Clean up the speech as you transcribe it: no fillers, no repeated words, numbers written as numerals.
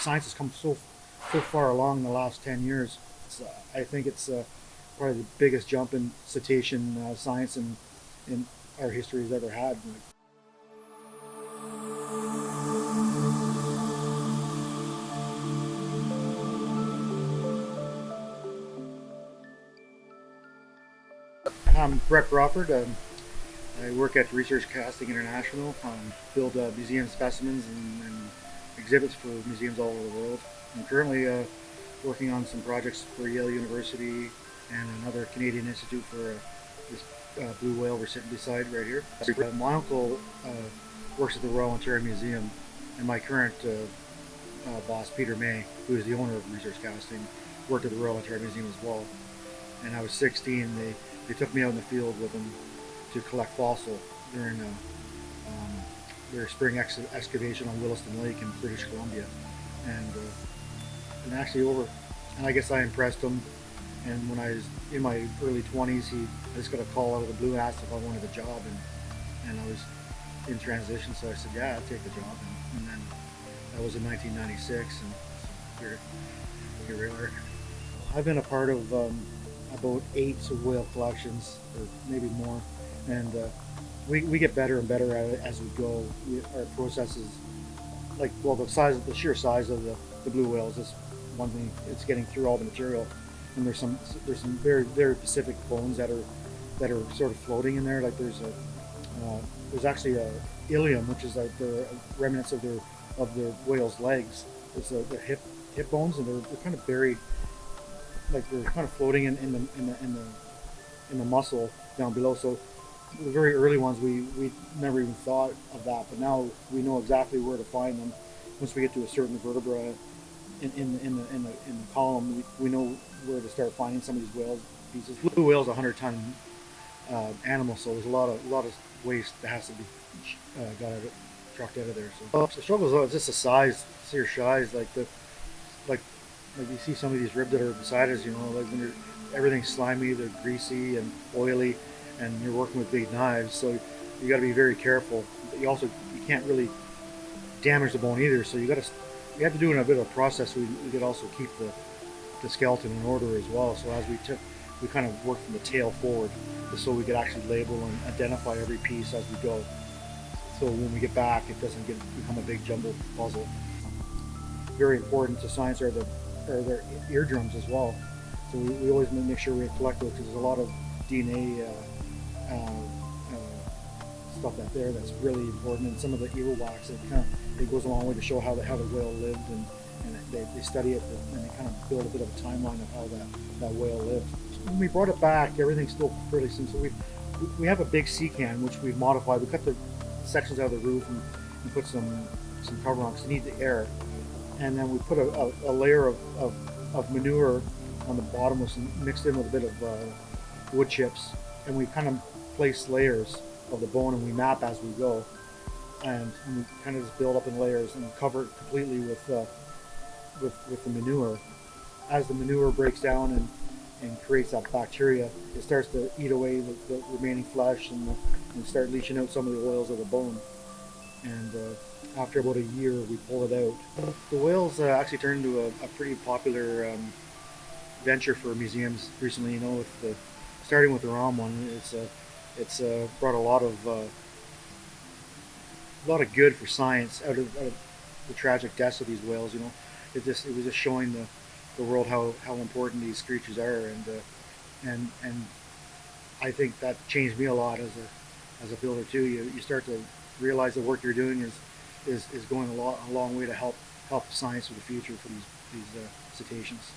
science has come so far along in the last 10 years. I think it's probably the biggest jump in cetacean science in our history has ever had. I'm Brett Crawford. I work at Research Casting International, build museum specimens and exhibits for museums all over the world. I'm currently working on some projects for Yale University and another Canadian institute for this blue whale we're sitting beside right here. My uncle works at the Royal Ontario Museum, and my current boss, Peter May, who is the owner of Research Casting, worked at the Royal Ontario Museum as well. And I was 16. They took me out in the field with them to collect fossil during their spring excavation on Williston Lake in British Columbia, and actually and I guess I impressed him. And when I was in my early 20s, I just got a call out of the blue and asked if I wanted the job, and I was in transition, so I said, yeah, I'd take the job. And then that was in 1996, and here we are. I've been a part of about 8 whale collections, or maybe more, and we get better and better at it as we go. Our process is the sheer size of the blue whales is one thing. It's getting through all the material, and there's some very very specific bones that are sort of floating in there. Like there's actually a ilium, which is like the remnants of the whale's legs. It's the hip bones, and they're kind of buried, like they're kind of floating in the muscle down below. So the very early ones we never even thought of that, but now we know exactly where to find them. Once we get to a certain vertebra in the column, we know where to start finding some of these whale pieces. Blue whale's a 100-ton animal, so there's a lot of waste that has to be trucked out of there. So the struggle is just the size, sheer size, like you see some of these ribs that are beside us, like when everything's slimy, they're greasy and oily, and you're working with big knives, so you got to be very careful. You can't really damage the bone either, so you have to do in a bit of a process. We could also keep the skeleton in order as well. So as we kind of work from the tail forward, just so we could actually label and identify every piece as we go. So when we get back, it doesn't become a big jumbled puzzle. Very important to science are their eardrums as well. So we always make sure we collect those, because there's a lot of DNA stuff that's really important. And some of the earwax, it goes a long way to show how the whale lived, and they study it, and they kind of build a bit of a timeline of how that whale lived. When we brought it back, everything's still fairly simple. So we have a big sea can which we've modified. We cut the sections out of the roof and put some cover on because it needs the air. And then we put a layer of manure on the bottom, mixed in with a bit of wood chips, and we kind of place layers of the bone, and we map as we go, and we kind of just build up in layers and cover it completely with the manure. As the manure breaks down and creates that bacteria, it starts to eat away the remaining flesh and start leaching out some of the oils of the bone. And after about a year, we pull it out. The whales actually turned into a pretty popular venture for museums recently. Starting with the Rom one, it's brought a lot of good for science out of the tragic deaths of these whales. It was just showing the world how important these creatures are, and I think that changed me a lot as a builder too. You start to realize the work you're doing is going a long way to help science for the future for these cetaceans.